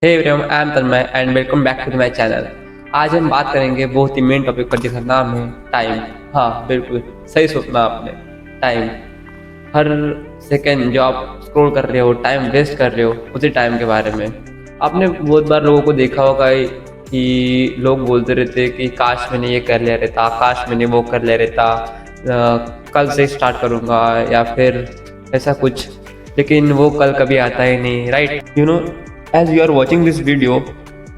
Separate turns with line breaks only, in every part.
Hey everyone, I am Tanmay and welcome back to my channel. आज हम बात करेंगे बहुत ही मेन टॉपिक पर जिसका नाम है टाइम। हाँ, बिल्कुल सही सुना आपने, टाइम। हर सेकेंड जो आप स्क्रॉल कर रहे हो, टाइम वेस्ट कर रहे हो, उसी टाइम के बारे में। आपने बहुत बार लोगों को देखा होगा कि लोग बोलते रहते कि काश मैंने ये कर लिया रहता, काश मैंने वो कर लिया रहता, कल से स्टार्ट करूँगा या फिर ऐसा कुछ, लेकिन वो कल कभी आता ही नहीं, right? You know, as you are watching this video,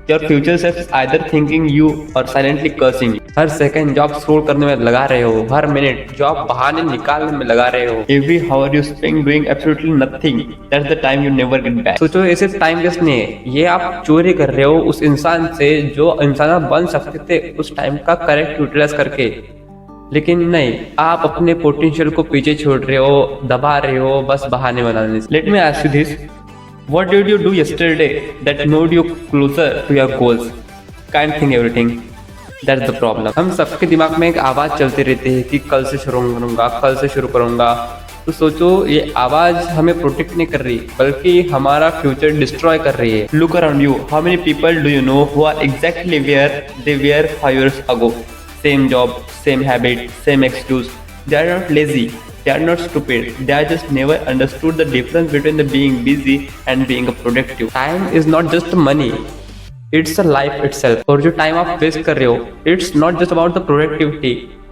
your future self is either thanking you or silently cursing you. Her second जो आप स्क्रॉल करने में लगा रहे हो, हर मिनट जो आप बहाने निकालने में लगा रहे हो, every hour you spend doing absolutely nothing, that's the time you never get back. सोचो, ऐसे टाइम वेस्ट नहीं है, ये आप चोरी कर रहे हो उस इंसान से जो इंसान आप बन सकते थे उस टाइम का करेक्ट यूटिलाइज करके। लेकिन नहीं, आप अपने पोटेंशियल को पीछे छोड़ रहे हो, दबा रहे हो बस बहाने बनाने से। Let me ask you this, what did you do yesterday that moved you closer to your goals? Can't think everything. That's the problem. हम सबके दिमाग में एक आवाज़ चलती रहती है कि कल से शुरू करूँगा, कल से शुरू करूँगा। तो सोचो, ये आवाज़ हमें प्रोटेक्ट नहीं कर रही बल्कि हमारा फ्यूचर डिस्ट्रॉय कर रही है। Look around you. How many people do you know who are exactly where they were 5 years ago? Same job, same habit, same excuse. They are not lazy. They are not stupid. They are just never understood the difference between the being busy and being productive. Time is not just money. It's a life itself. और जो time आप waste कर रहे हो, it's not just about the productivity.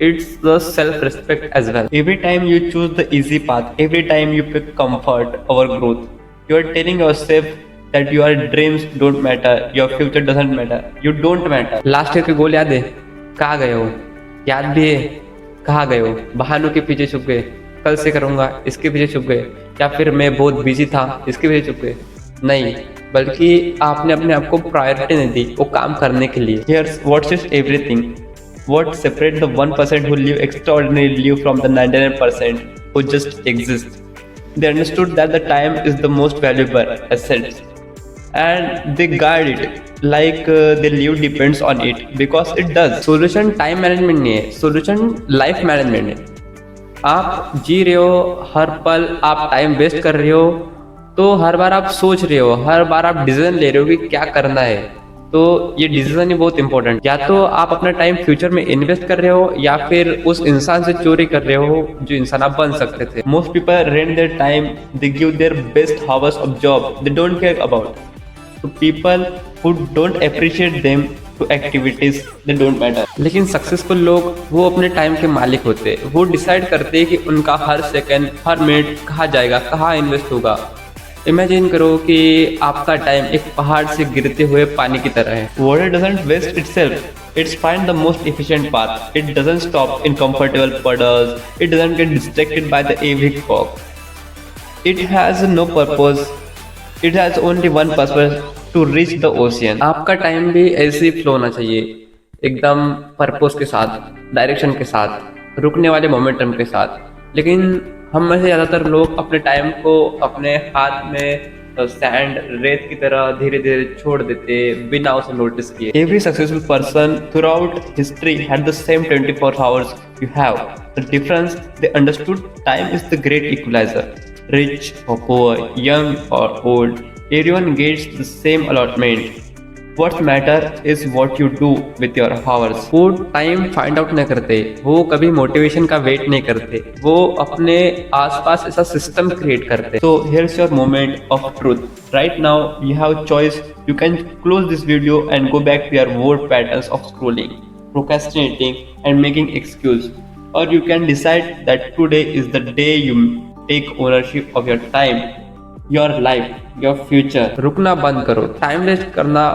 It's the self-respect as well. Every time you choose the easy path, every time you pick comfort over growth, you are telling yourself that your dreams don't matter, your future doesn't matter, you don't matter. Last year के गोल याद है? कहाँ गए हो? याद भी है? कहाँ गए हो? बहानों के पीछे छुप गए, कल से करूँगा इसके पीछे छुप गए, या फिर मैं बहुत बिजी था इसके पीछे छुप गए। नहीं, बल्कि आपने अपने आप को प्रायोरिटी नहीं दी वो काम करने के लिए। Here's what's just everything. What separates the 1% who live extraordinary live from the 99% who just exist? They understood that the time is the most valuable asset and they guard it like their life depends on it because it does. Solution time management नहीं है, solution life management है। आप जी रहे हो, हर पल आप time waste कर रहे हो, तो हर बार आप सोच रहे हो, हर बार आप डिसीजन ले रहे हो कि क्या करना है। तो ये डिसीजन ही बहुत इंपॉर्टेंट। या तो आप अपना टाइम फ्यूचर में इन्वेस्ट कर रहे हो या फिर उस इंसान से चोरी कर रहे हो जो इंसान आप बन सकते थे। Most people rent their time, they give their best hours of job they don't care about to people who don't appreciate them to activities that don't matter. लेकिन सक्सेसफुल लोग वो अपने टाइम के मालिक होते हैं। वो डिसाइड करते हैं कि उनका हर सेकंड, हर मिनट कहाँ जाएगा, कहाँ इन्वेस्ट होगा। इमेजिन करो कि आपका टाइम एक पहाड़ से गिरते हुए पानी की तरह है। Water doesn't waste itself. It's find the most efficient path. It doesn't stop in comfortable puddles. It doesn't get distracted by the every fog. It has no purpose. It has only one purpose, to reach the ocean. आपका time भी ऐसे ही flow होना चाहिए, एकदम purpose के साथ, direction के साथ, रुकने वाले मोमेंटम के साथ। लेकिन हम में से ज़्यादातर लोग अपने टाइम को अपने हाथ में सैंड, रेत की तरह धीरे धीरे छोड़ देते बिना उसे नोटिस किए। Every successful person throughout history had the same 24 hours you have. The difference, they understood time is the great equaliser. Rich or poor, young or old, everyone gets the same allotment. What matters is what you do with your hours. वो time find out नहीं करते, वो कभी motivation का wait नहीं करते, वो अपने आसपास ऐसा सिस्टम क्रिएट करते। So here's your moment of truth. Right now you have choice. You can close this video and go back to your old patterns of scrolling, procrastinating and making excuse. Or you can decide that today is the day you take ownership of your time, your life, your future. रुकना बंद करो, time waste करना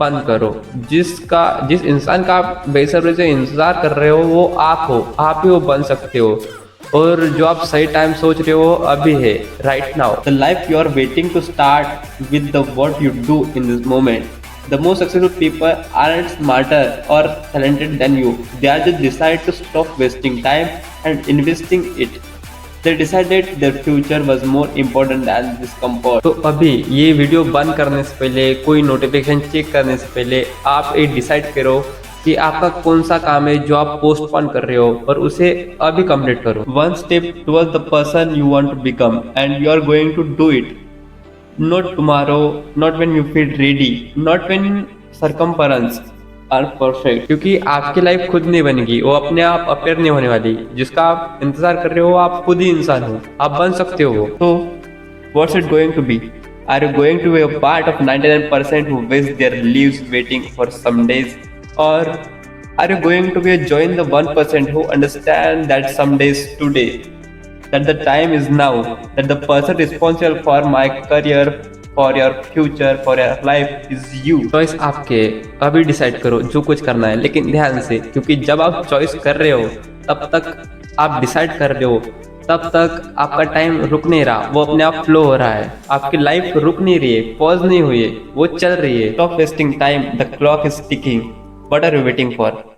बंद करो। जिस इंसान का आप बेसब्री से इंतजार कर रहे हो वो आप हो, आप ही वो बन सकते हो। और जो आप सही टाइम सोच रहे हो अभी है, right now. The life you are waiting to start with the what you do in this moment. The most successful people aren't smarter or talented than you. They are just decide to stop wasting time and investing it. They decided their future was more important than this comfort. तो अभी ये video बंद करने से पहले, कोई notification check करने से पहले आप ये डिसाइड करो कि आपका कौन सा काम है जो आप पोस्टपोन कर रहे हो और उसे अभी कंप्लीट करो। One step towards the person you want to become and you are going to do it. not tomorrow, not when you feel ready, not when circumference are perfect. क्योंकि आपकी लाइफ खुद नहीं बनेगी, वो अपने आप अपेयर नहीं होने वाली। जिसका आप इंतजार कर रहे हो आप खुद ही इंसान हो, आप बन सकते हो। तो what's it going to be? Are you going to be a part of 99% who waste their lives waiting for some days, or are you going to be join the 1% who understand that some days today, that the time is now, that the person responsible for my career, for your future, for your life is you? Choice आपके, अभी decide करो जो कुछ करना है, लेकिन ध्यान से, क्योंकि जब आप चॉइस कर रहे हो तब तक आप डिसाइड कर रहे हो, तब तक आपका टाइम रुक नहीं रहा, वो अपने आप फ्लो हो रहा है। आपकी लाइफ रुक नहीं रही है, पॉज नहीं हुई है, वो चल रही है। Stop wasting time, the clock is ticking, what are you waiting for?